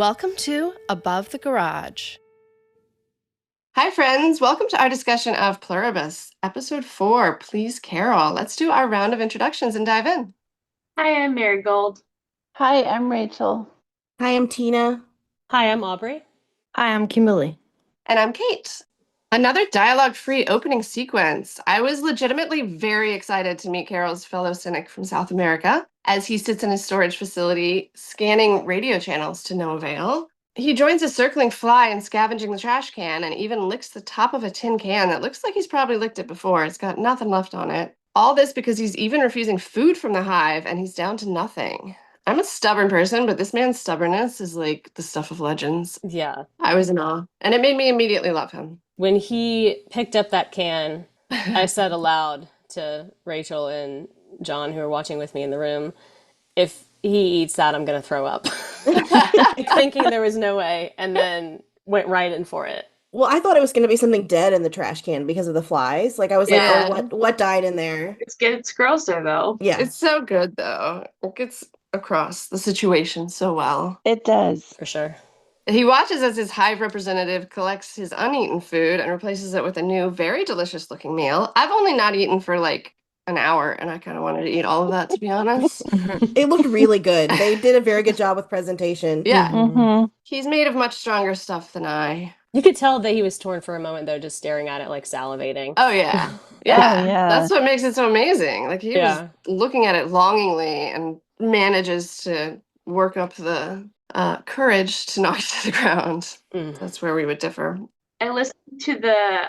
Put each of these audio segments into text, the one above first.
Welcome to Above the Garage. Hi, friends. Welcome to our discussion of Pluribus, Episode 4, Please Carol. Let's do our round of introductions and dive in. Hi, I'm Marigold. Hi, I'm Rachel. Hi, I'm Tina. Hi, I'm Aubrey. Hi, I'm Kimberly. And I'm Kate. Another dialogue-free opening sequence. I was legitimately very excited to meet Carol's fellow cynic from South America as he sits in his storage facility scanning radio channels to no avail. He joins a circling fly and scavenging the trash can and even licks the top of a tin can that looks like he's probably licked it before. It's got nothing left on it. All this because he's even refusing food from the hive and he's down to nothing. I'm a stubborn person, but this man's stubbornness is like the stuff of legends. Yeah. I was in awe, and it made me immediately love him. When he picked up that can, I said aloud to Rachel and John, who were watching with me in the room, if he eats that, I'm going to throw up. Thinking there was no way, and then went right in for it. Well, I thought it was going to be something dead in the trash can because of the flies. Like, I was like, oh, what died in there? It's grosser, though. Yeah. It's so good, though. It gets across the situation so well. It does. For sure. He watches as his hive representative collects his uneaten food and replaces it with a new, very delicious-looking meal. I've only not eaten for, like, an hour, and I kind of wanted to eat all of that, to be honest. It looked really good. They did a very good job with presentation. Yeah. Mm-hmm. He's made of much stronger stuff than I. You could tell that he was torn for a moment, though, just staring at it, like salivating. Oh, yeah. Yeah. Oh, yeah. That's what makes it so amazing. Like, he was looking at it longingly and manages to work up the courage to knock it to the ground. That's where we would differ. I listened to the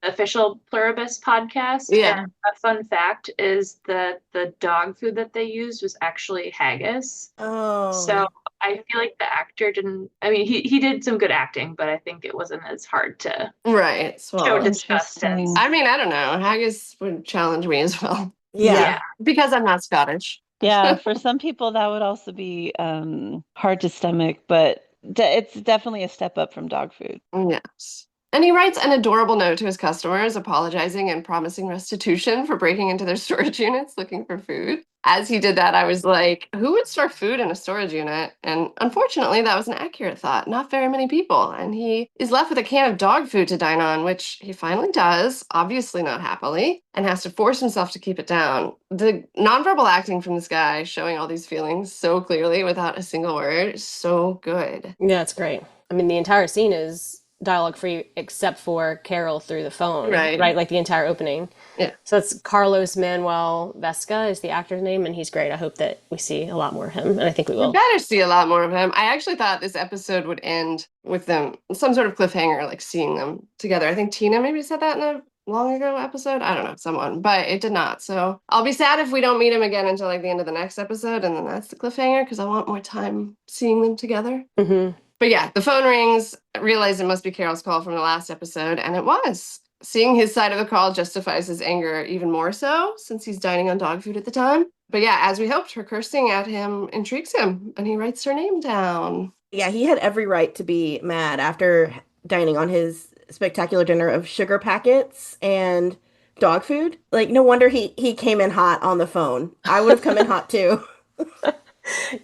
official Pluribus podcast. Yeah. And a fun fact is that the dog food that they used was actually haggis. Oh. So I feel like the actor didn't, I mean, he did some good acting, but I think it wasn't as hard to show disgust as. I mean, I don't know. Haggis would challenge me as well. Yeah. Because I'm not Scottish. Yeah, for some people that would also be hard to stomach, but it's definitely a step up from dog food. Yes. And he writes an adorable note to his customers, apologizing and promising restitution for breaking into their storage units looking for food. As he did that, I was like, who would store food in a storage unit? And unfortunately, that was an accurate thought. Not very many people. And he is left with a can of dog food to dine on, which he finally does, obviously not happily, and has to force himself to keep it down. The nonverbal acting from this guy, showing all these feelings so clearly without a single word, is so good. Yeah, it's great. I mean, the entire scene is dialogue free except for Carol through the phone, right? Like the entire opening. Yeah. So it's Carlos Manuel Vesca is the actor's name, and he's great. I hope that we see a lot more of him, and I think we will. We better see a lot more of him. I actually thought this episode would end with them, some sort of cliffhanger, like seeing them together. I think Tina maybe said that in a long ago episode. I don't know, someone, but it did not. So I'll be sad if we don't meet him again until like the end of the next episode, and then that's the cliffhanger because I want more time seeing them together. Mm-hmm. But yeah, the phone rings, realize it must be Carol's call from the last episode, and it was. Seeing his side of the call justifies his anger even more so, since he's dining on dog food at the time. But yeah, as we hoped, her cursing at him intrigues him, and he writes her name down. Yeah, he had every right to be mad after dining on his spectacular dinner of sugar packets and dog food. Like, no wonder he came in hot on the phone. I would have come in hot too.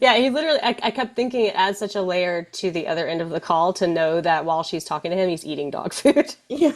Yeah, he literally, I kept thinking it adds such a layer to the other end of the call to know that while she's talking to him, he's eating dog food. Yeah.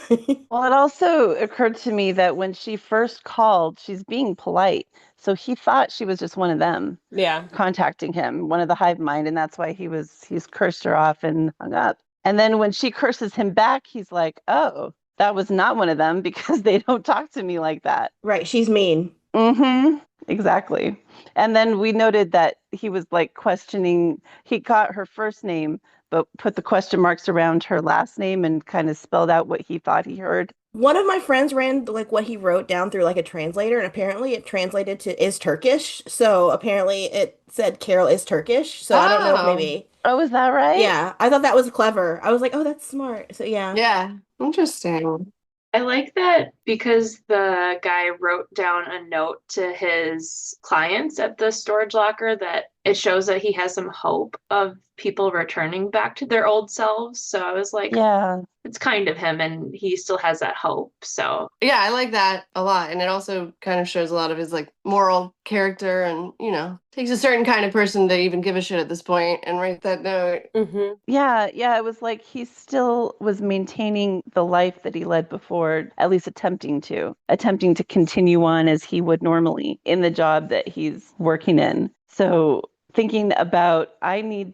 Well, it also occurred to me that when she first called, she's being polite. So he thought she was just one of them. Yeah. Contacting him, one of the hive mind, and that's why he's cursed her off and hung up. And then when she curses him back, he's like, oh, that was not one of them because they don't talk to me like that. Right, she's mean. Mm-hmm. Exactly. And then we noted that he was like questioning, he got her first name, but put the question marks around her last name and kind of spelled out what he thought he heard. One of my friends ran like what he wrote down through like a translator, and apparently it translated to is Turkish. So apparently it said Carol is Turkish. So I don't know if maybe. Oh, is that right? Yeah, I thought that was clever. I was like, oh, that's smart. So yeah. Yeah, interesting. I like that because the guy wrote down a note to his clients at the storage locker that it shows that he has some hope of people returning back to their old selves. So I was like, yeah, it's kind of him, and he still has that hope. So Yeah, I like that a lot. And it also kind of shows a lot of his like moral character and, takes a certain kind of person to even give a shit at this point and write that note. Mm-hmm. Yeah, it was like he still was maintaining the life that he led before, at least attempting to continue on as he would normally in the job that he's working in. So thinking about, I'm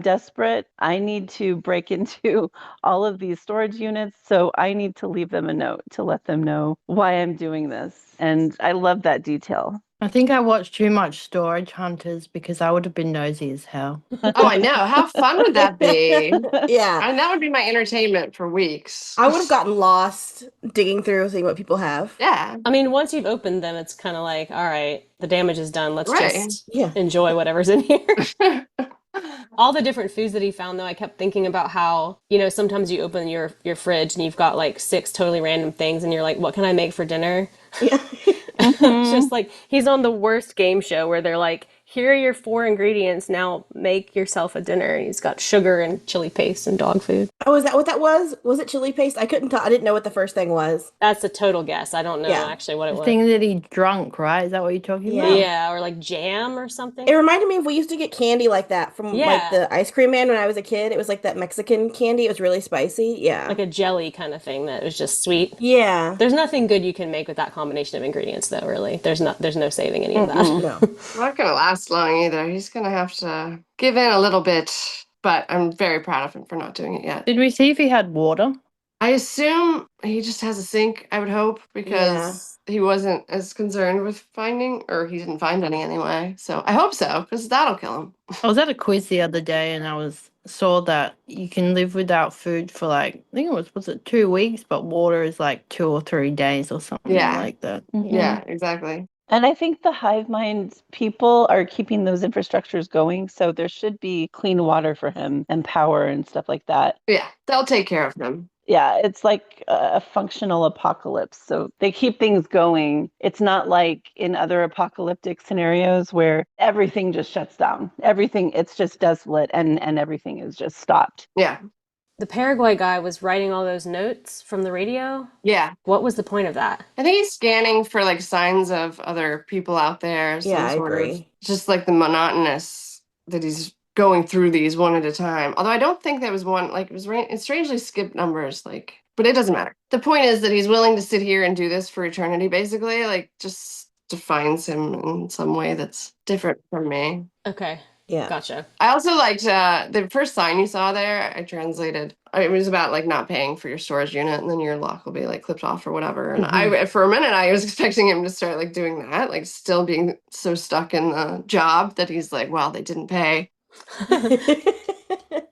desperate. I need to break into all of these storage units. So I need to leave them a note to let them know why I'm doing this. And I love that detail. I think I watched too much Storage Hunters because I would have been nosy as hell. Oh, I know. How fun would that be? Yeah. And that would be my entertainment for weeks. I would have gotten lost digging through, seeing what people have. Yeah. I mean, once you've opened them, it's kind of like, all right, the damage is done. Let's Right. just Yeah. enjoy whatever's in here. All the different foods that he found, though, I kept thinking about how, sometimes you open your fridge and you've got like 6 totally random things and you're like, what can I make for dinner? Yeah. It's just like, he's on the worst game show where they're like, here are your 4 ingredients. Now make yourself a dinner. He's got sugar and chili paste and dog food. Oh, is that what that was? Was it chili paste? I couldn't tell. I didn't know what the first thing was. That's a total guess. I don't know Yeah. actually what it The was. thing that he drunk, right? Is that what you're talking about? Yeah, or like jam or something. It reminded me of, we used to get candy like that from Yeah. like the ice cream man when I was a kid. It was like that Mexican candy. It was really spicy. Yeah. Like a jelly kind of thing that was just sweet. Yeah. There's nothing good you can make with that combination of ingredients, though, really. There's no saving any of that. No. Not going to last long either. He's going to have to give in a little bit, but I'm very proud of him for not doing it yet. Did we see if he had water? I assume he just has a sink, I would hope, because he wasn't as concerned with finding, or he didn't find any anyway. So I hope so, because that'll kill him. I was at a quiz the other day and I saw that you can live without food for like, I think it was it 2 weeks, but water is like 2 or 3 days or something like that. Yeah, exactly. And I think the hive mind people are keeping those infrastructures going. So there should be clean water for him and power and stuff like that. Yeah, they'll take care of him. Yeah, it's like a functional apocalypse. So they keep things going. It's not like in other apocalyptic scenarios where everything just shuts down. It's just desolate and everything is just stopped. Yeah. The Paraguay guy was writing all those notes from the radio. Yeah. What was the point of that? I think he's scanning for like signs of other people out there. Yeah, I of agree. just like the monotonous that he's going through these one at a time. Although I don't think there was one, like it strangely skipped numbers, but it doesn't matter. The point is that he's willing to sit here and do this for eternity, basically, just defines him in some way that's different from me. Okay. Yeah. Gotcha. I also liked the first sign you saw there. I translated. It was about like not paying for your storage unit, and then your lock will be like clipped off or whatever. And I, for a minute, I was expecting him to start like doing that, like still being so stuck in the job that he's like, well, they didn't pay.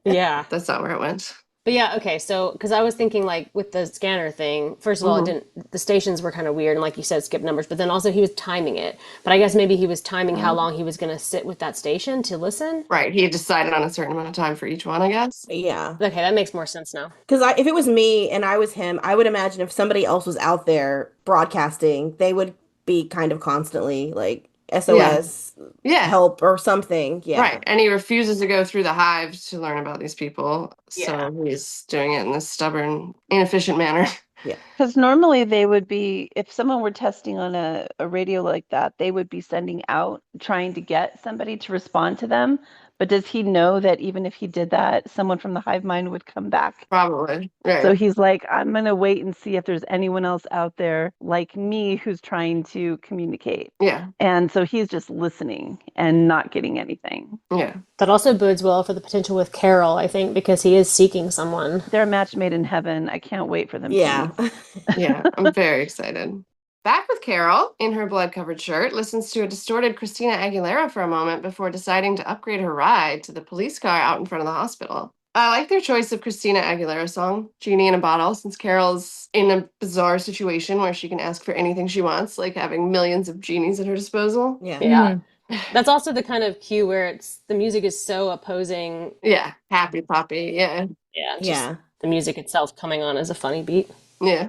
Yeah. That's not where it went. But yeah, okay, so, because I was thinking, like, with the scanner thing, first of all, the stations were kind of weird, and like you said, skip numbers, but then also he was timing it. But I guess maybe he was timing how long he was going to sit with that station to listen? Right, he had decided on a certain amount of time for each one, I guess. Yeah. Okay, that makes more sense now. Because if it was me and I was him, I would imagine if somebody else was out there broadcasting, they would be kind of constantly like SOS, help or something. Yeah. Right. And he refuses to go through the hives to learn about these people. Yeah. So he's doing it in this stubborn, inefficient manner. Yeah. Because normally they would be, if someone were testing on a radio like that, they would be sending out, trying to get somebody to respond to them. But does he know that even if he did that, someone from the hive mind would come back? Probably. Right. So he's like, I'm going to wait and see if there's anyone else out there like me who's trying to communicate. Yeah. And so he's just listening and not getting anything. Yeah. That also bodes well for the potential with Carol, I think, because he is seeking someone. They're a match made in heaven. I can't wait for them. Yeah. Yeah. I'm very excited. Back with Carol in her blood-covered shirt, listens to a distorted Christina Aguilera for a moment before deciding to upgrade her ride to the police car out in front of the hospital. I like their choice of Christina Aguilera's song, Genie in a Bottle, since Carol's in a bizarre situation where she can ask for anything she wants, like having millions of genies at her disposal. Yeah. That's also the kind of cue where the music is so opposing. Yeah. Happy Poppy. Yeah. Yeah. The music itself coming on as a funny beat. Yeah.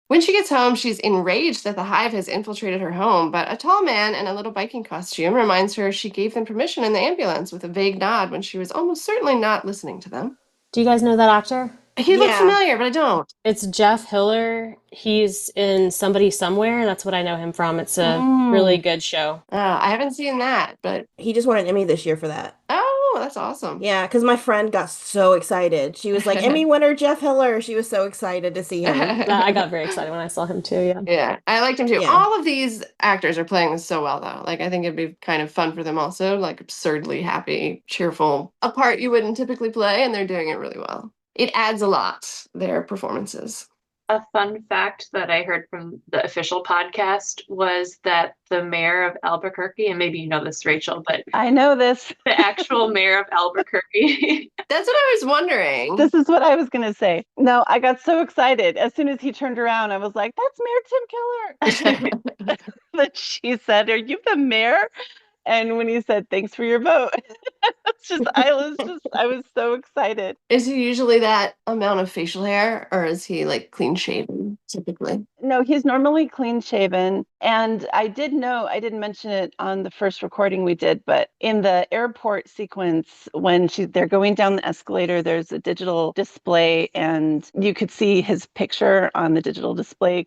When she gets home, she's enraged that the hive has infiltrated her home, but a tall man in a little biking costume reminds her she gave them permission in the ambulance with a vague nod when she was almost certainly not listening to them. Do you guys know that actor? He looked Yeah. familiar, but I don't. It's Jeff Hiller. He's in Somebody Somewhere. That's what I know him from. It's a really good show. I haven't seen that, but He just won an Emmy this year for that. oh, that's awesome. Yeah, because my friend got so excited. She was like, Emmy winner Jeff Hiller. She was so excited to see him. I got very excited when I saw him too. Yeah. Yeah, I liked him too. Yeah. All of these actors are playing this so well, though. Like, I think it'd be kind of fun for them also, like absurdly happy, cheerful, a part you wouldn't typically play, and they're doing it really well. It adds a lot, their performances. A fun fact that I heard from the official podcast was that the mayor of Albuquerque, and maybe you know this, Rachel, but I know this. the actual mayor of Albuquerque. That's what I was wondering. This is what I was going to say. No, I got so excited. As soon as he turned around, I was like, that's Mayor Tim Keller. Then she said, are you the mayor? And when he said, thanks for your vote, I was so excited. Is he usually that amount of facial hair, or is he like clean shaven typically? No, he's normally clean shaven. And I didn't mention it on the first recording we did, but in the airport sequence, when they're going down the escalator, there's a digital display and you could see his picture on the digital display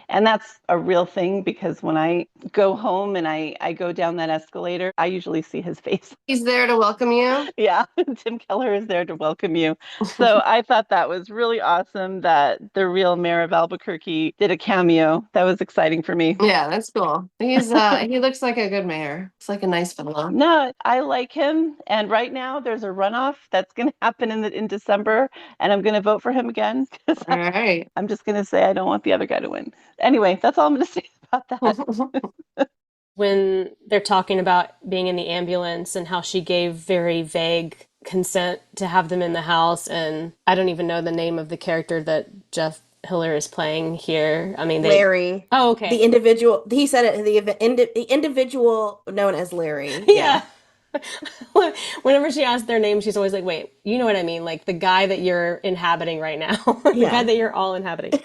and that's a real thing because when I go home and I go down that escalator, I usually see his face. He's there to welcome you? Yeah, Tim Keller is there to welcome you. So I thought that was really awesome that the real mayor of Albuquerque did a cameo. That was exciting for me. Yeah, that's cool. He looks like a good mayor. It's like a nice fellow. No, I like him. And right now there's a runoff that's going to happen in December, and I'm going to vote for him again. All right. I'm just going to say I don't want the other guy to win. Anyway, that's all I'm going to say about that. When they're talking about being in the ambulance and how she gave very vague consent to have them in the house, and I don't even know the name of the character that Jeff Hiller is playing here. I mean, Larry. Oh, okay. The individual, he said it, the individual known as Larry. Yeah. Whenever she asks their name, she's always like, wait, you know what I mean? Like the guy that you're inhabiting right now. The guy that you're all inhabiting.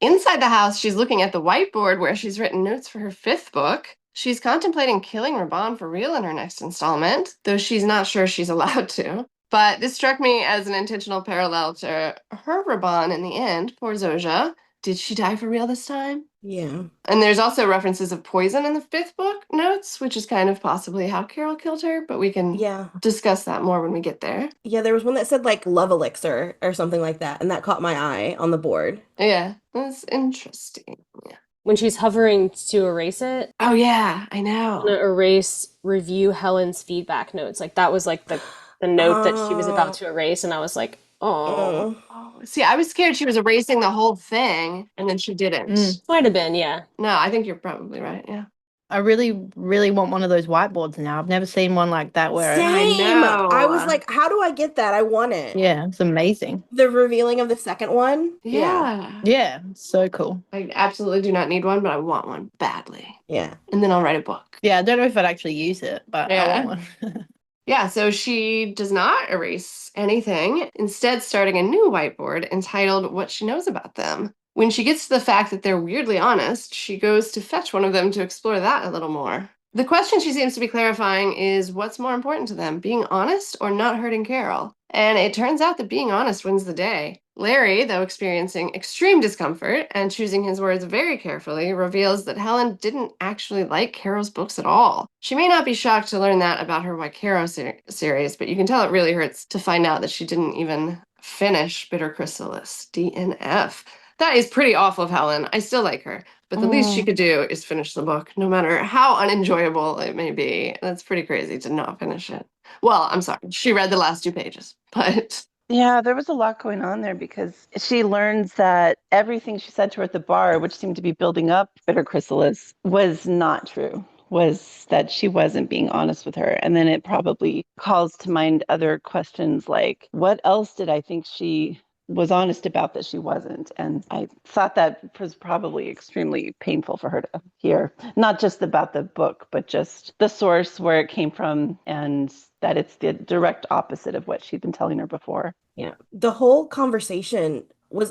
Inside the house, she's looking at the whiteboard where she's written notes for her 5th book. She's contemplating killing Raban for real in her next installment, though she's not sure she's allowed to. But this struck me as an intentional parallel to her Raban in the end, poor Zoja. Did she die for real this time? Yeah. And there's also references of poison in the 5th book notes, which is kind of possibly how Carol killed her, but we can discuss that more when we get there. Yeah, there was one that said like love elixir or something like that, and that caught my eye on the board. Yeah, that's interesting. Yeah. When she's hovering to erase it. Oh yeah, I know. I'm gonna review Helen's feedback notes. Like that was like the note that she was about to erase, and I was like, oh. See, I was scared she was erasing the whole thing, and then she didn't. Might have been, yeah. No, I think you're probably right, yeah. I really, really want one of those whiteboards now. I've never seen one like that where Same. I was like, how do I get that? I want it. Yeah, it's amazing. The revealing of the second one. Yeah. Yeah, so cool. I absolutely do not need one, but I want one badly. Yeah. And then I'll write a book. Yeah, I don't know if I'd actually use it, but I want one. Yeah, so she does not erase anything, instead starting a new whiteboard entitled What She Knows About Them. When she gets to the fact that they're weirdly honest, she goes to fetch one of them to explore that a little more. The question she seems to be clarifying is what's more important to them, being honest or not hurting Carol? And it turns out that being honest wins the day. Larry, though experiencing extreme discomfort and choosing his words very carefully, reveals that Helen didn't actually like Carol's books at all. She may not be shocked to learn that about her Why Caro series, but you can tell it really hurts to find out that she didn't even finish Bitter Chrysalis, DNF. That is pretty awful of Helen. I still like her, but the least she could do is finish the book, no matter how unenjoyable it may be. That's pretty crazy to not finish it. Well, I'm sorry. She read the last 2 pages, but... Yeah, there was a lot going on there because she learns that everything she said to her at the bar, which seemed to be building up Bitter Chrysalis, was not true, was that she wasn't being honest with her. And then it probably calls to mind other questions like, what else did I think she was honest about that she wasn't? And I thought that was probably extremely painful for her to hear, not just about the book, but just the source where it came from and that it's the direct opposite of what she'd been telling her before. Yeah. The whole conversation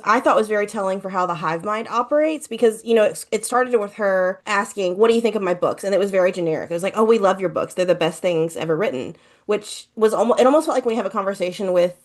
I thought was very telling for how the hive mind operates because, it started with her asking, what do you think of my books? And it was very generic. It was like, oh, we love your books. They're the best things ever written, which was it almost felt like when you have a conversation with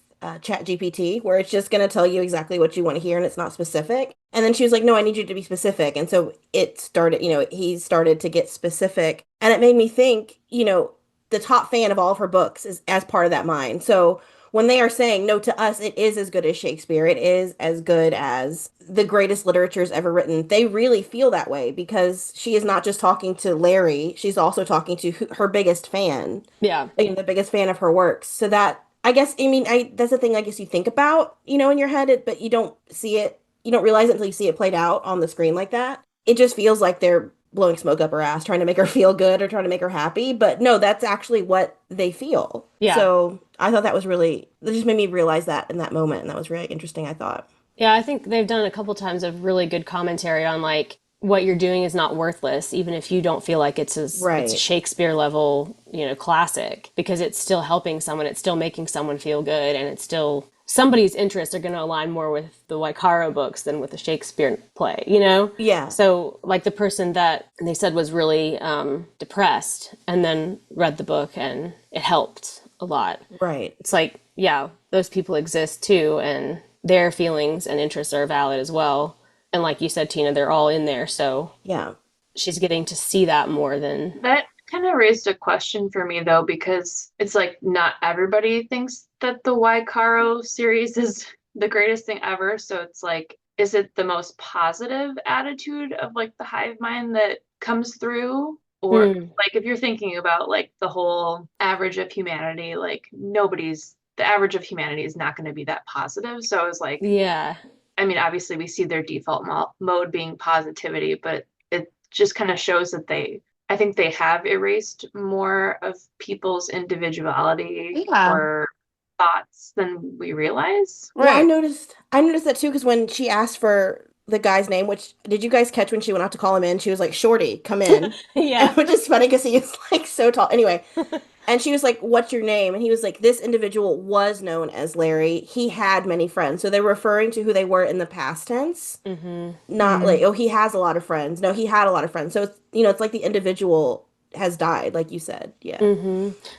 Chat GPT, where it's just going to tell you exactly what you want to hear and it's not specific. And then she was like, no, I need you to be specific. And so it started, he started to get specific. And it made me think, the top fan of all of her books is as part of that mind. So when they are saying, no, to us, it is as good as Shakespeare, it is as good as the greatest literature's ever written, they really feel that way because she is not just talking to Larry, she's also talking to her biggest fan. Yeah. The biggest fan of her works. So that, I guess, that's the thing I guess you think about, in your head, but you don't see it, you don't realize it until you see it played out on the screen like that. It just feels like they're blowing smoke up her ass, trying to make her feel good or trying to make her happy. But no, that's actually what they feel. Yeah. So I thought that just made me realize that in that moment. And that was really interesting, I thought. Yeah, I think they've done a couple times of really good commentary on like what you're doing is not worthless, even if you don't feel like it's a Shakespeare level, classic, because it's still helping someone, it's still making someone feel good, and it's still somebody's interests are going to align more with the Waikaro books than with the Shakespeare play, Yeah. So like the person that they said was really depressed and then read the book and it helped a lot. Right. It's like, yeah, those people exist too, and their feelings and interests are valid as well. And like you said, Tina, they're all in there. So yeah, she's getting to see that more than... That kind of raised a question for me, though, because it's like not everybody thinks that the Waikaro series is the greatest thing ever. So it's like, is it the most positive attitude of like the hive mind that comes through? Or like if you're thinking about like the whole average of humanity, like the average of humanity is not going to be that positive. So I was like, yeah. I mean, obviously we see their default mode being positivity, but it just kind of shows that I think they have erased more of people's individuality or thoughts than we realize. Right. Well, I noticed that too, because when she asked for the guy's name, which did you guys catch when she went out to call him in? She was like, Shorty, come in. Yeah. Which is funny because he is like so tall. Anyway. And she was like, what's your name? And he was like, this individual was known as Larry. He had many friends. So they're referring to who they were in the past tense. Not like, oh, he has a lot of friends. No, he had a lot of friends. So it's, it's like the individual has died, like you said. Yeah.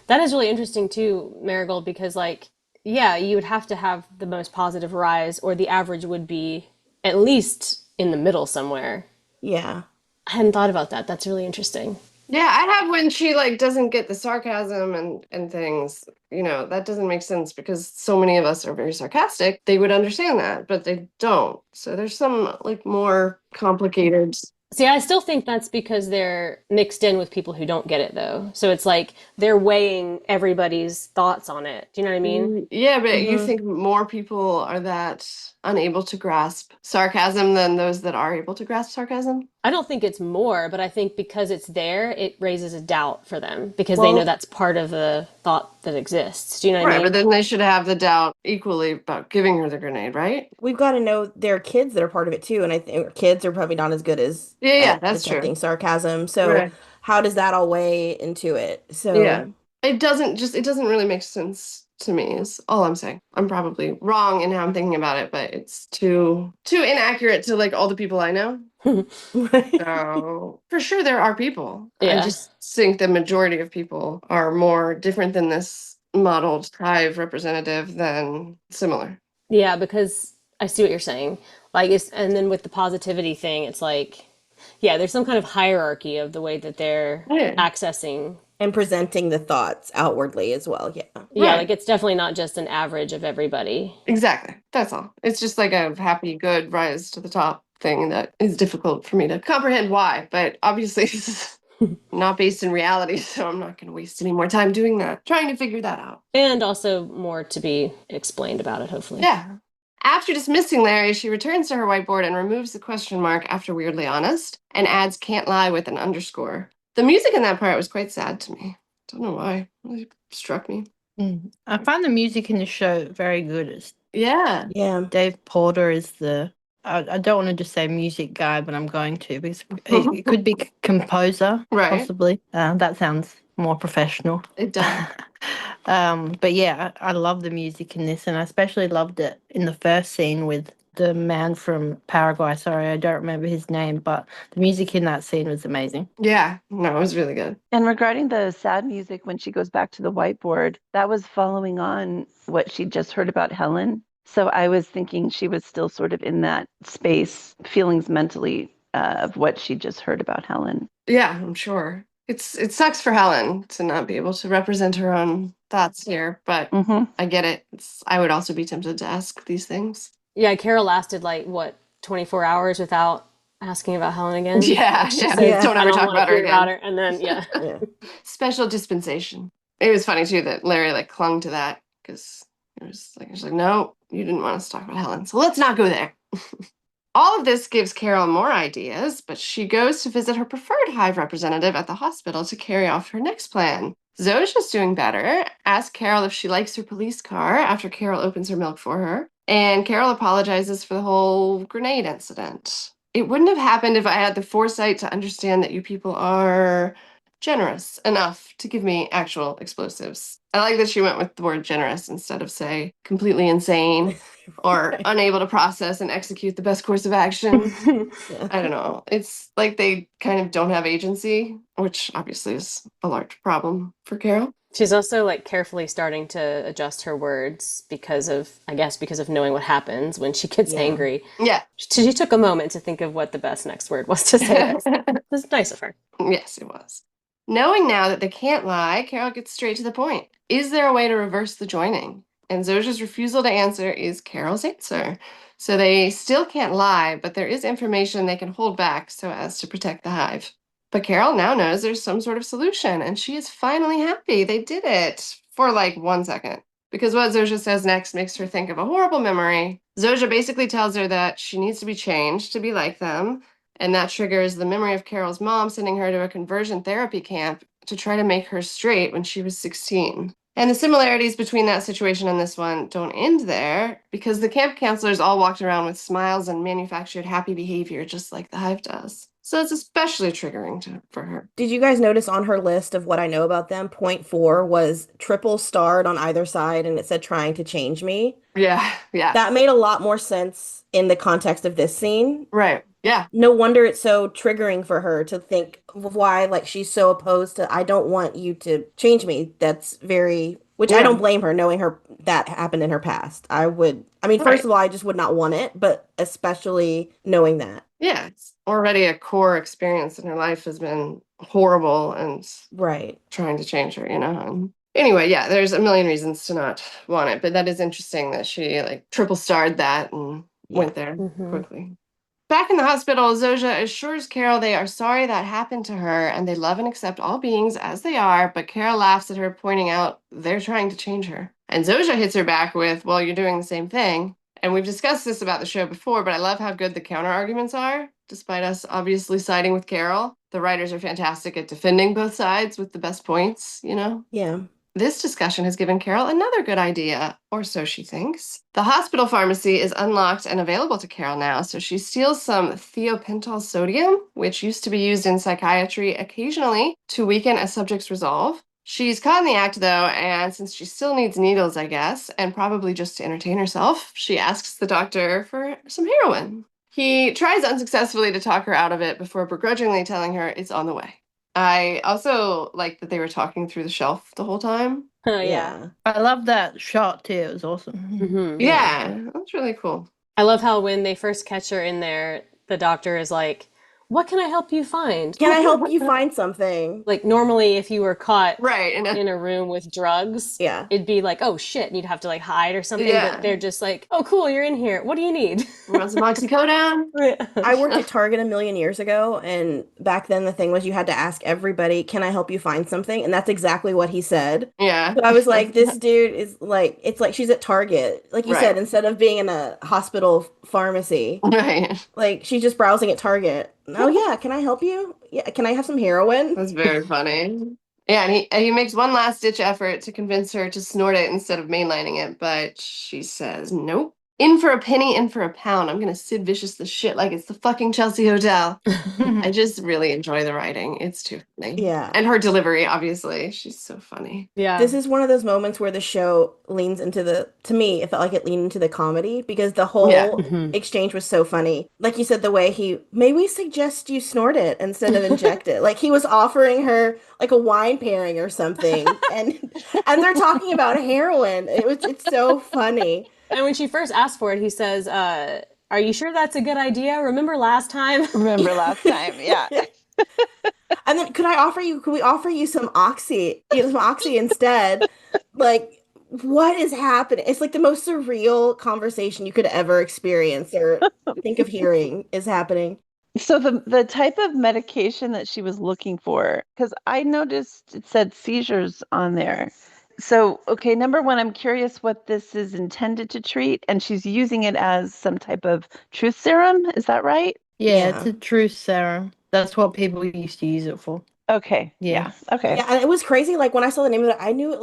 That is really interesting too, Marigold, because like, yeah, you would have to have the most positive rise, or the average would be at least in the middle somewhere. Yeah. I hadn't thought about that. That's really interesting. Yeah, I have when she like doesn't get the sarcasm and things, that doesn't make sense because so many of us are very sarcastic. They would understand that, but they don't. So there's some like more complicated. See, I still think that's because they're mixed in with people who don't get it, though. So it's like they're weighing everybody's thoughts on it. Do you know what I mean? Yeah, but you think more people are that unable to grasp sarcasm than those that are able to grasp sarcasm? I don't think it's more, but I think because it's there, it raises a doubt for them because they know that's part of the thought that exists. Do you know what I mean? Right, but then they should have the doubt equally about giving her the grenade, right? We've got to know there are kids that are part of it too, and I think kids are probably not as good as that's detecting true. sarcasm. So how does that all weigh into it? So it doesn't really make sense to me is all I'm saying. I'm probably wrong in how I'm thinking about it, but it's too inaccurate to like all the people I know. So for sure there are people. I just think the majority of people are more different than this modeled hive representative than similar. Yeah, because I see what you're saying. Like, and then with the positivity thing, it's like, yeah, there's some kind of hierarchy of the way that they're accessing and presenting the thoughts outwardly as well. Yeah, like it's definitely not just an average of everybody. Exactly. That's all. It's just like a happy, good rise to the top thing that is difficult for me to comprehend why. But obviously, this is not based in reality, so I'm not going to waste any more time doing that, trying to figure that out. And also more to be explained about it, hopefully. Yeah. After dismissing Larry, she returns to her whiteboard and removes the question mark after weirdly honest and adds can't lie with an underscore. The music in that part was quite sad to me. Don't know why. It really struck me. I find the music in the show very good. Yeah. Dave Porter is I don't want to just say music guy, but I'm going to because it could be composer, possibly. That sounds more professional. It does. But yeah, I love the music in this, and I especially loved it in the first scene with the man from Paraguay. Sorry, I don't remember his name, but the music in that scene was amazing. Yeah, no, it was really good. And regarding the sad music when she goes back to the whiteboard, that was following on what she just heard about Helen. So I was thinking she was still sort of in that space, feelings mentally of what she just heard about Helen. Yeah, I'm sure. It sucks for Helen to not be able to represent her own thoughts here, but I get it. I would also be tempted to ask these things. Yeah, Carol lasted like, what, 24 hours without asking about Helen again? Yeah, She yeah. said, Don't I ever don't talk want to about her hear again. about her. And then, yeah. Yeah. Special dispensation. It was funny too that Larry like clung to that because it was like, no, you didn't want us to talk about Helen, so let's not go there. All of this gives Carol more ideas, but she goes to visit her preferred hive representative at the hospital to carry off her next plan. Zoja's doing better, asks Carol if she likes her police car after Carol opens her milk for her, and Carol apologizes for the whole grenade incident. It wouldn't have happened if I had the foresight to understand that you people are generous enough to give me actual explosives. I like that she went with the word generous instead of, say, completely insane or unable to process and execute the best course of action. Yeah. I don't know. It's like they kind of don't have agency, which obviously is a large problem for Carol. She's also like carefully starting to adjust her words because of knowing what happens when she gets Yeah. angry. Yeah. She took a moment to think of what the best next word was to say. It was nice of her. Yes, it was. Knowing now that they can't lie, Carol gets straight to the point. Is there a way to reverse the joining? And Zoja's refusal to answer is Carol's answer. So they still can't lie, but there is information they can hold back so as to protect the hive. But Carol now knows there's some sort of solution, and she is finally happy they did it for like 1 second. Because what Zoja says next makes her think of a horrible memory. Zoja basically tells her that she needs to be changed to be like them, and that triggers the memory of Carol's mom sending her to a conversion therapy camp to try to make her straight when she was 16. And the similarities between that situation and this one don't end there, because the camp counselors all walked around with smiles and manufactured happy behavior just like the hive does. So it's especially triggering for her. Did you guys notice on her list of what I know about them, point 4 was triple starred on either side and it said trying to change me? Yeah. That made a lot more sense in the context of this scene. Right. Yeah. No wonder it's so triggering for her to think of why like she's so opposed to, I don't want you to change me. That's very, which I don't blame her, knowing her that happened in her past. First of all, I just would not want it, but especially knowing that. Yeah, it's already a core experience in her life has been horrible, and trying to change her, And anyway, yeah, there's a million reasons to not want it, but that is interesting that she like triple starred that and went there quickly. Back in the hospital, Zoja assures Carol they are sorry that happened to her and they love and accept all beings as they are, but Carol laughs at her, pointing out they're trying to change her. And Zoja hits her back with, well, you're doing the same thing. And we've discussed this about the show before, but I love how good the counter arguments are. Despite us obviously siding with Carol, the writers are fantastic at defending both sides with the best points, Yeah. This discussion has given Carol another good idea, or so she thinks. The hospital pharmacy is unlocked and available to Carol now, so she steals some thiopental sodium, which used to be used in psychiatry occasionally to weaken a subject's resolve. She's caught in the act, though, and since she still needs needles, I guess, and probably just to entertain herself, she asks the doctor for some heroin. He tries unsuccessfully to talk her out of it before begrudgingly telling her it's on the way. I also like that they were talking through the shelf the whole time. Oh, yeah. I love that shot too. It was awesome. Mm-hmm. Yeah, that's really cool. I love how when they first catch her in there, the doctor is like, what can I help you find? Can I help you find something? Like, normally, if you were caught in a room with drugs, yeah, it'd be like, oh, shit, and you'd have to, like, hide or something. Yeah. But they're just like, oh, cool, you're in here. What do you need? Want some oxycodone? I worked at Target a million years ago, and back then the thing was you had to ask everybody, can I help you find something? And that's exactly what he said. Yeah. So I was like, this dude is like, it's like she's at Target. Like you said, instead of being in a hospital pharmacy. Right. Like, she's just browsing at Target. Oh, yeah, can I help you? Yeah, can I have some heroin? That's very funny. Yeah, and he makes one last ditch effort to convince her to snort it instead of mainlining it, but she says nope. in for a penny, in for a pound. I'm gonna Sid Vicious the shit like it's the fucking Chelsea Hotel. I just really enjoy the writing. It's too funny. Yeah. And her delivery, obviously. She's so funny. Yeah. This is one of those moments where the show leans into to me, it felt like it leaned into the comedy because the whole Mhm. exchange was so funny. Like you said, the way may we suggest you snort it instead of inject it? Like he was offering her like a wine pairing or something. and they're talking about heroin. It's so funny. And when she first asked for it, he says, are you sure that's a good idea? Remember last time? Remember last time? Yeah. And then could we offer you some some oxy instead? Like, what is happening? It's like the most surreal conversation you could ever experience or think of hearing is happening. So the type of medication that she was looking for, because I noticed it said seizures on there. So, okay, number one, I'm curious what this is intended to treat, and she's using it as some type of truth serum. Is that right? Yeah, it's Yeah. a truth serum. That's what people used to use it for. Okay. Yeah. Okay. Yeah, and it was crazy. Like when I saw the name of it, I knew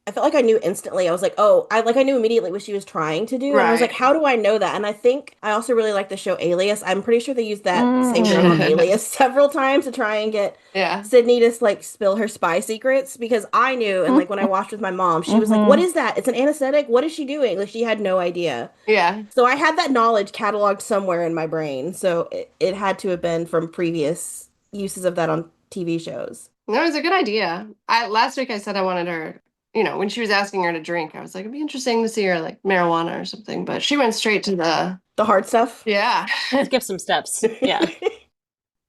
I felt like I knew instantly. I was like, oh, I knew immediately what she was trying to do. And I was like, Right. how do I know that? And I think I also really like the show Alias. I'm pretty sure they used that same drug on Mm. Alias several times to try and get Yeah. Sydney to like spill her spy secrets because I knew. And like when I watched with my mom, she was like, what is that? It's an anesthetic. What is she doing? Like she had no idea. Yeah. So I had that knowledge cataloged somewhere in my brain. So it had to have been from previous uses of that on TV shows. That was a good idea. Last week I said I wanted her, when she was asking her to drink, I was like, it'd be interesting to see her like marijuana or something, but she went straight to The hard stuff. yeah. Skip some steps. Yeah.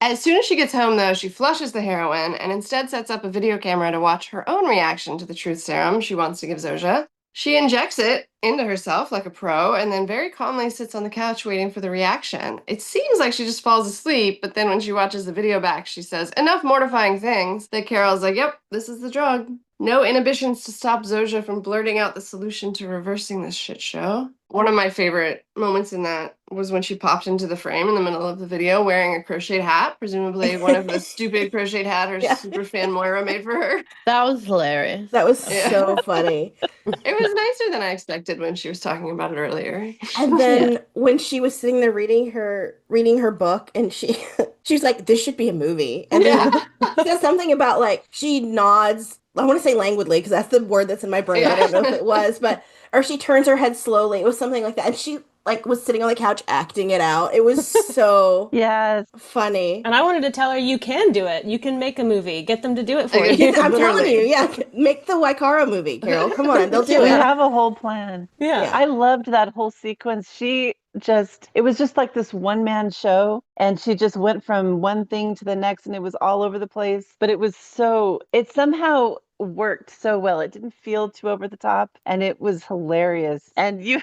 As soon as she gets home, though, she flushes the heroin and instead sets up a video camera to watch her own reaction to the truth serum she wants to give Zosha. She injects it into herself like a pro and then very calmly sits on the couch waiting for the reaction. It seems like she just falls asleep, but then when she watches the video back, she says enough mortifying things that Carol's like, yep, this is the drug. No inhibitions to stop Zosha from blurting out the solution to reversing this shit show. One of my favorite moments in that was when she popped into the frame in the middle of the video wearing a crocheted hat, presumably one of the stupid crocheted hat her super fan Moira made for her. That was hilarious. That was Yeah. so funny. It was nicer than I expected when she was talking about it earlier. And then when she was sitting there reading her book and she's like, this should be a movie. And then says something about like she nods, I want to say languidly because that's the word that's in my brain. I don't know if it was, or she turns her head slowly. It was something like that. And she like was sitting on the couch acting it out. It was so Yes. funny. And I wanted to tell her, you can do it. You can make a movie. Get them to do it for you. I'm telling Literally. you, yeah, make the Waikara movie, Carol. Come on, they'll do We it. have a whole plan. Yeah. I loved that whole sequence. It was just like this one-man show, and she just went from one thing to the next, and it was all over the place. But it somehow worked so well. It didn't feel too over the top, and it was hilarious. And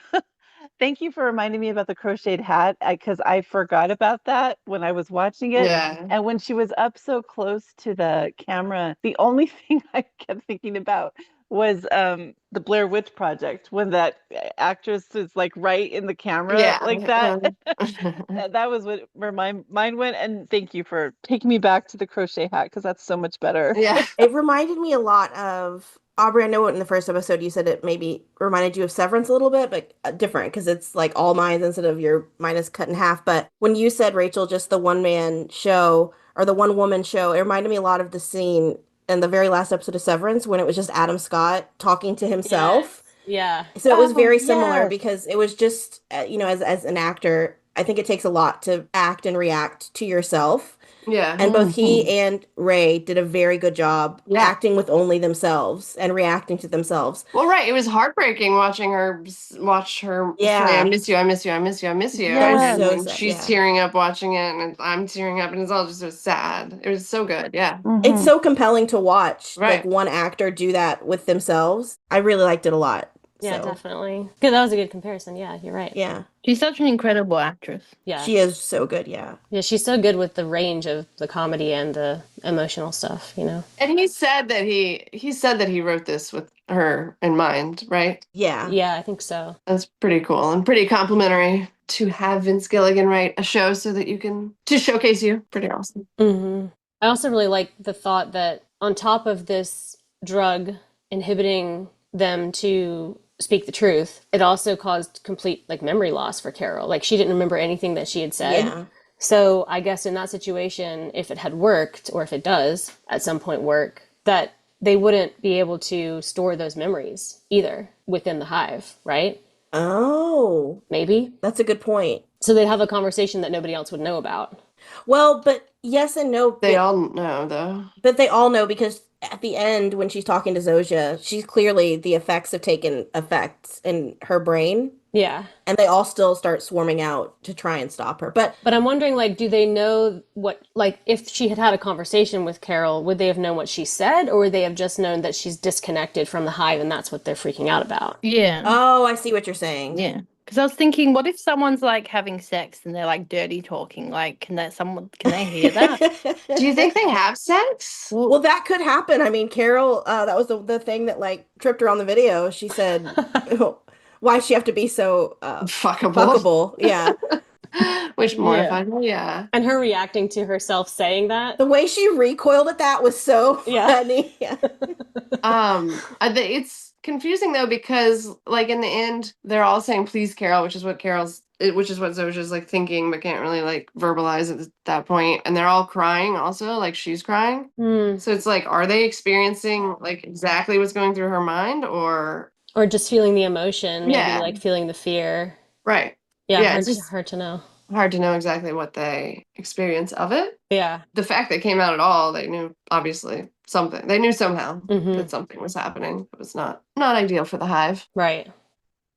thank you for reminding me about the crocheted hat because I forgot about that when I was watching it. Yeah. And when she was up so close to the camera, the only thing I kept thinking about was the Blair Witch Project when that actress is like right in the camera like that. That was where my mind went. And thank you for taking me back to the crochet hat because that's so much better. Yeah. It reminded me a lot of Aubrey. I know in the first episode you said it maybe reminded you of Severance a little bit, but different because it's like all minds instead of your mind is cut in half. But when you said, Rachel, just the one man show or the one woman show, it reminded me a lot of the scene in the very last episode of Severance when it was just Adam Scott talking to himself. Yeah. So it was very similar yes. because it was just, as an actor, I think it takes a lot to act and react to yourself. Yeah. And both he and Ray did a very good job acting with only themselves and reacting to themselves. Well, right. It was heartbreaking watching her say, I miss you, I miss you, I miss you, I miss you. Yes. And So then sad, she's yeah. tearing up watching it, and I'm tearing up, and it's all just so sad. It was so good. Yeah. It's so compelling to watch Right. like one actor do that with themselves. I really liked it a lot. Yeah, So, definitely. Good. That was a good comparison. Yeah, you're right. yeah. She's such an incredible actress. Yeah. She is so good, yeah. Yeah, she's so good with the range of the comedy and the emotional stuff, And he said that he wrote this with her in mind, right? Yeah. Yeah, I think so. That's pretty cool and pretty complimentary to have Vince Gilligan write a show so that to showcase you. Pretty awesome. Mm-hmm. I also really like the thought that on top of this drug inhibiting them to speak the truth, it also caused complete like memory loss for Carol. Like she didn't remember anything that she had said. Yeah. So I guess in that situation, if it had worked, or if it does at some point work, that they wouldn't be able to store those memories either within the hive, right? Oh, Maybe. that's a good point. So they'd have a conversation that nobody else would know about. Well, but yes and no. They all know, though. But they all know because at the end, when she's talking to Zoja, she's clearly the effects have taken effects in her brain. Yeah. And they all still start swarming out to try and stop her. But I'm wondering, like, do they know what, like, if she had had a conversation with Carol, would they have known what she said, or would they have just known that she's disconnected from the hive and that's what they're freaking out about? Yeah. oh, I see what you're saying. Yeah. Because I was thinking, what if someone's like having sex and they're like dirty talking? Like, can they hear that? Do you think they have sex? Well, that could happen. I mean, Carol, that was the thing that like tripped her on the video. She said, why does she have to be so fuckable? Yeah. Which mortified her, yeah. And her reacting to herself saying that. The way she recoiled at that was so funny. Yeah. It's confusing though, because like in the end, they're all saying please Carol, which is what Zoja's like thinking, but can't really like verbalize at that point. And they're all crying also, like she's crying. So it's like, are they experiencing like exactly what's going through her mind, or just feeling the emotion, maybe like feeling the fear. Right. Yeah, hard to know. Hard to know exactly what they experience of it. Yeah. The fact they came out at all, they knew obviously something. They knew somehow that something was happening. It was not ideal for the hive. Right.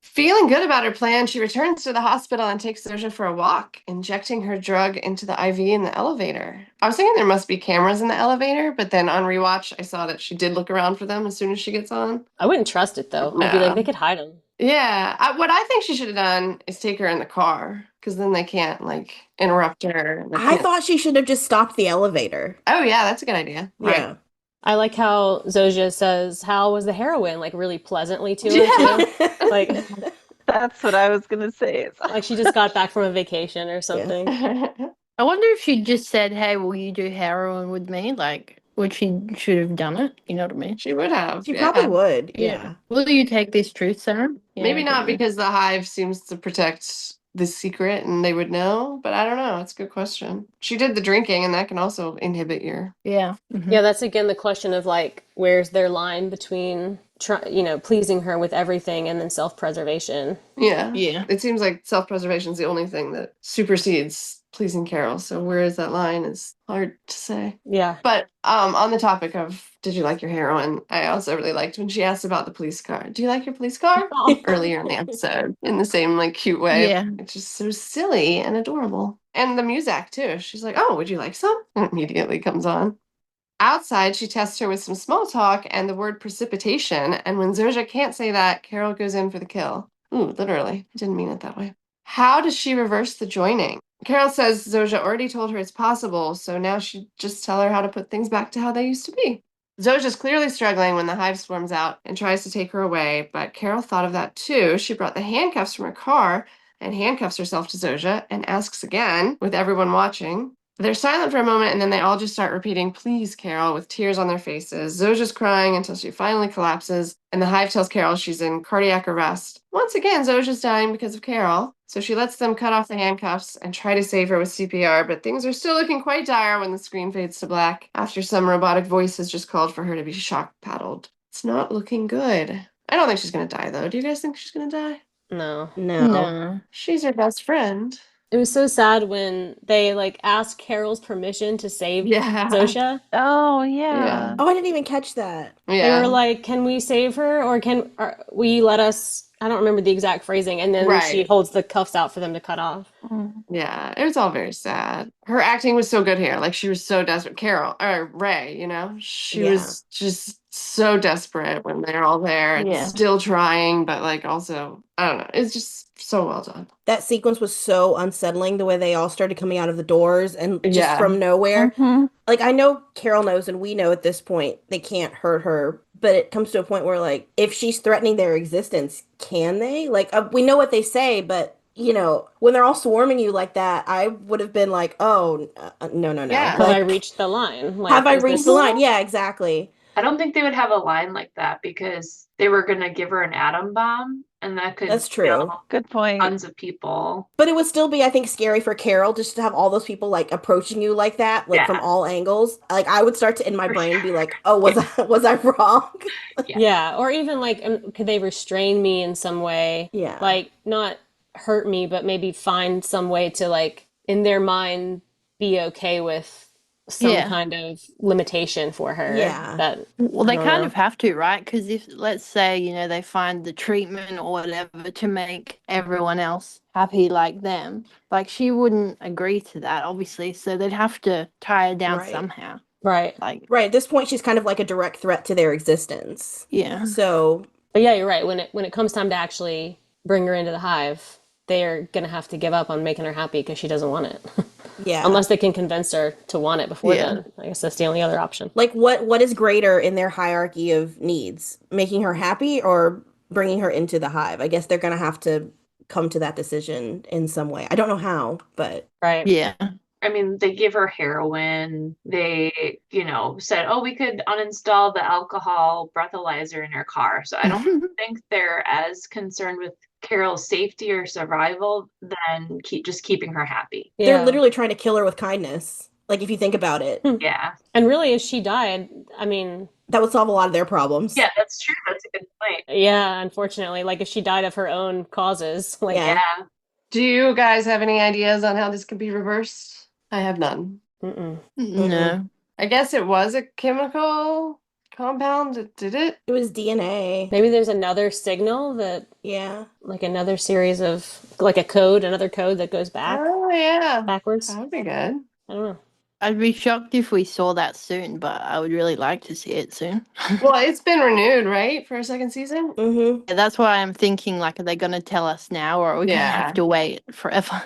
Feeling good about her plan, she returns to the hospital and takes Zoja for a walk, injecting her drug into the IV in the elevator. I was thinking there must be cameras in the elevator, but then on rewatch, I saw that she did look around for them as soon as she gets on. I wouldn't trust it though. I'd be like, they could hide them. Yeah. What I think she should have done is take her in the car, because then they can't like interrupt her. I thought she should have just stopped the elevator. Oh yeah, that's a good idea. Yeah. Right. I like how Zoja says, how was the heroin? Like really pleasantly to her too. Like That's what I was gonna say. like she just got back from a vacation or something. I wonder if she just said, hey, will you do heroin with me? Like, would she should have done it? You know what I mean? She would have. She probably would. Yeah. Will you take this truth, Sarah? Maybe not, because the hive seems to protect the secret and they would know, but I don't know. It's a good question. She did the drinking, and that can also inhibit your... Yeah. Yeah, that's again the question of like, where's their line between pleasing her with everything and then self-preservation. Yeah. Yeah. It seems like self-preservation is the only thing that supersedes pleasing Carol. So where is that line is hard to say. Yeah. But on the topic of did you like your heroin, I also really liked when she asked about the police car. Do you like your police car? Earlier in the episode, in the same like cute way. Yeah. It's just so silly and adorable. And the music too. She's like, oh, would you like some? And immediately comes on. Outside, she tests her with some small talk and the word precipitation. And when Zoja can't say that, Carol goes in for the kill. Ooh, literally. I didn't mean it that way. How does she reverse the joining? Carol says Zoja already told her it's possible, so now she just tell her how to put things back to how they used to be. Zoja's clearly struggling when the hive swarms out and tries to take her away, but Carol thought of that too. She brought the handcuffs from her car and handcuffs herself to Zoja and asks again, with everyone watching. They're silent for a moment, and then they all just start repeating, please, Carol, with tears on their faces. Zoja's crying until she finally collapses, and the hive tells Carol she's in cardiac arrest. Once again, Zoja's dying because of Carol, so she lets them cut off the handcuffs and try to save her with CPR, but things are still looking quite dire when the screen fades to black, after some robotic voice has just called for her to be shock paddled. It's not looking good. I don't think she's gonna die, though. Do you guys think she's gonna die? No. She's her best friend. It was so sad when they like asked Carol's permission to save Zoja. Oh yeah. Oh, I didn't even catch that. They were like, can we save her, or will you let us? I don't remember the exact phrasing. And then she holds the cuffs out for them to cut off. Yeah, it was all very sad. Her acting was so good here. Like, she was so desperate. Ray, she was just so desperate when they're all there and still trying, but like also, I don't know. It's just so well done. That sequence was so unsettling, the way they all started coming out of the doors and just from nowhere. Like, I know Carol knows and we know at this point they can't hurt her, but it comes to a point where like, if she's threatening their existence, can they? Like, we know what they say, but when they're all swarming you like that, I would have been like, oh, no. Yeah. Have I reached the line? Like, have I reached the line? Yeah, exactly. I don't think they would have a line like that because they were going to give her an atom bomb and that could That's true. kill Good point. tons of people. But it would still be, I think, scary for Carol just to have all those people like approaching you like that, like from Yeah. all angles. Like I would start to in my For brain be sure. like, oh, was I wrong? Yeah, or even like, could they restrain me in some way? Yeah. Like, not hurt me, but maybe find some way to, like, in their mind, be okay with some Yeah. kind of limitation for her. Yeah. That, Well, I they don't kind know. of have to, right? Because if, let's say, they find the treatment or whatever to make everyone else happy like them, like she wouldn't agree to that, obviously. So they'd have to tie her down Right. somehow. Right. Like, Right. At this point, she's kind of like a direct threat to their existence. yeah. So But yeah, you're right. When it comes time to actually bring her into the hive, they're gonna have to give up on making her happy because she doesn't want it. yeah. Unless they can convince her to want it before Yeah. then. I guess that's the only other option. Like what is greater in their hierarchy of needs? Making her happy or bringing her into the hive? I guess they're gonna have to come to that decision in some way. I don't know how, but Right. Yeah. I mean, they gave her heroin. They, said, oh, we could uninstall the alcohol breathalyzer in her car. So I don't think they're as concerned with Carol's safety or survival than just keeping her happy. they're Yeah. literally trying to kill her with kindness. Like if you think about it, Yeah. And really, if she died, I mean, that would solve a lot of their problems. Yeah, that's true. That's a good point. yeah, unfortunately, like if she died of her own causes, like, Yeah. Yeah. Do you guys have any ideas on how this could be reversed? I have none. mm-mm. No. I guess it was a chemical compound that did it. It was DNA. Maybe there's another signal that, Yeah. like another series of, like another code that goes Oh, yeah. backwards. That would be good. I don't know. I'd be shocked if we saw that soon, but I would really like to see it soon. Well, it's been renewed, right, for a second season? Mm-hmm. Yeah, that's why I'm thinking, like, are they going to tell us now, or are we going to Yeah. have to wait forever?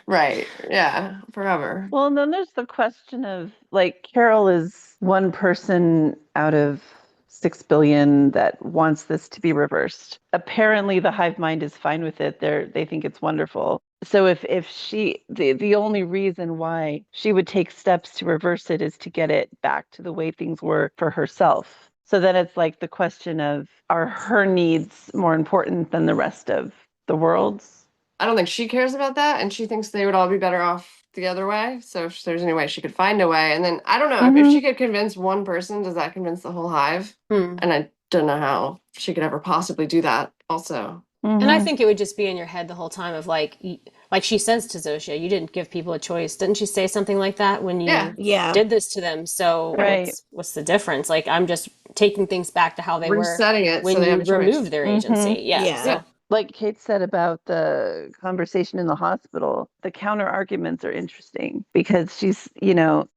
Right. Yeah. Forever. Well, and then there's the question of like Carol is one person out of 6 billion that wants this to be reversed. Apparently the hive mind is fine with it. They think it's wonderful. So if she the only reason why she would take steps to reverse it is to get it back to the way things were for herself. So then it's like the question of, are her needs more important than the rest of the world's? I don't think she cares about that, and she thinks they would all be better off the other way. So if there's any way she could find a way, and then I don't know if she could convince one person, does that convince the whole hive? And I don't know how she could ever possibly do that. Also, And I think it would just be in your head the whole time of like she says to Zosia, you didn't give people a choice. Didn't she say something like that when you Yeah. did this to them? So Right. what's the difference? Like, I'm just taking things back to how they were resetting it when so they have you a choice. removed their agency. Yeah. Yeah. So, Like Kate said about the conversation in the hospital, the counter arguments are interesting because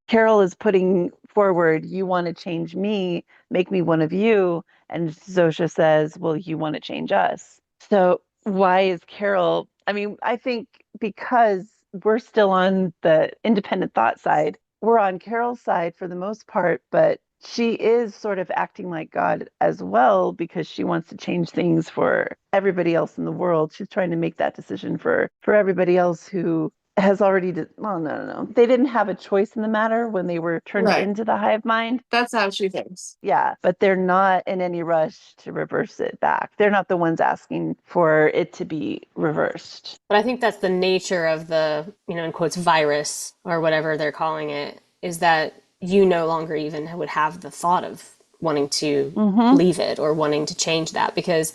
Carol is putting forward, you want to change me, make me one of you. And Zosha says, well, you want to change us. So why is Carol? I mean, I think because we're still on the independent thought side, we're on Carol's side for the most part, but she is sort of acting like God as well because she wants to change things for everybody else in the world. She's trying to make that decision for everybody else who has already no. They didn't have a choice in the matter when they were turned Right. into the hive mind. That's how she thinks. Yeah, but they're not in any rush to reverse it back. They're not the ones asking for it to be reversed. but I think that's the nature of the, in quotes, virus or whatever they're calling it, is that you no longer even would have the thought of wanting to leave it or wanting to change that, because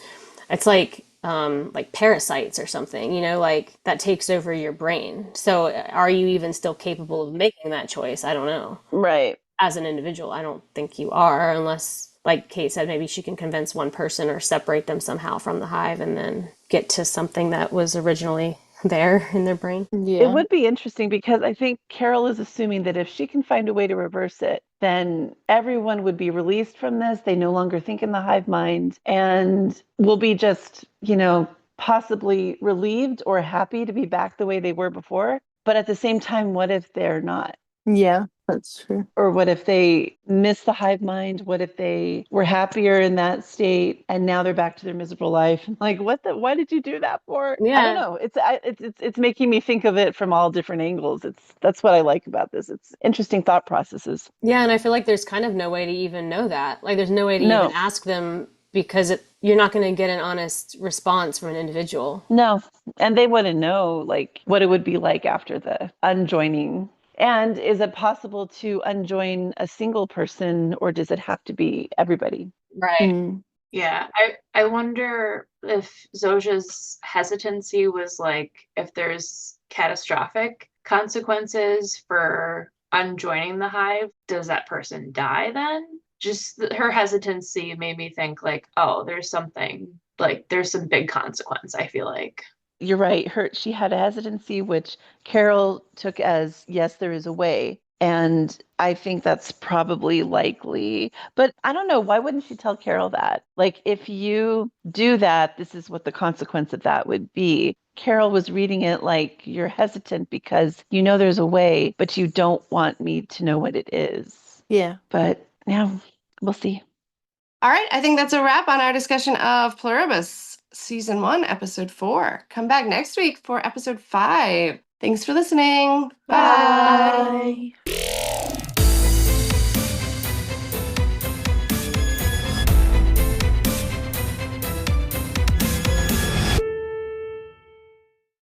it's like parasites or something, like that takes over your brain. So are you even still capable of making that choice? I don't know. Right. As an individual, I don't think you are, unless, like Kate said, maybe she can convince one person or separate them somehow from the hive and then get to something that was originally there in their brain. Yeah. It would be interesting because I think Carol is assuming that if she can find a way to reverse it, then everyone would be released from this. They no longer think in the hive mind and will be just, possibly relieved or happy to be back the way they were before. But at the same time, what if they're not? Yeah. That's true. Or what if they miss the hive mind? What if they were happier in that state and now they're back to their miserable life? Like, why did you do that for? I don't Yeah. know. It's making me think of it from all different angles. That's what I like about this. It's interesting thought processes. Yeah, and I feel like there's kind of no way to even know that. Like, there's no way to even No, ask them because you're not going to get an honest response from an individual. no. And they want to know like what it would be like after the unjoining. And is it possible to unjoin a single person or does it have to be everybody? Right. Mm. Yeah. I wonder if Zoja's hesitancy was like if there's catastrophic consequences for unjoining the hive, does that person die then? Just her hesitancy made me think like, oh, there's something like there's some big consequence, I feel like. You're right. She had a hesitancy, which Carol took as yes, there is a way. And I think that's probably likely. But I don't know. Why wouldn't she tell Carol that? Like, if you do that, this is what the consequence of that would be. Carol was reading it like you're hesitant because you know there's a way, but you don't want me to know what it is. Yeah. But yeah, we'll see. All right, I think that's a wrap on our discussion of Pluribus, Season 1, Episode 4. Come back next week for Episode 5. Thanks for listening. Bye. Bye.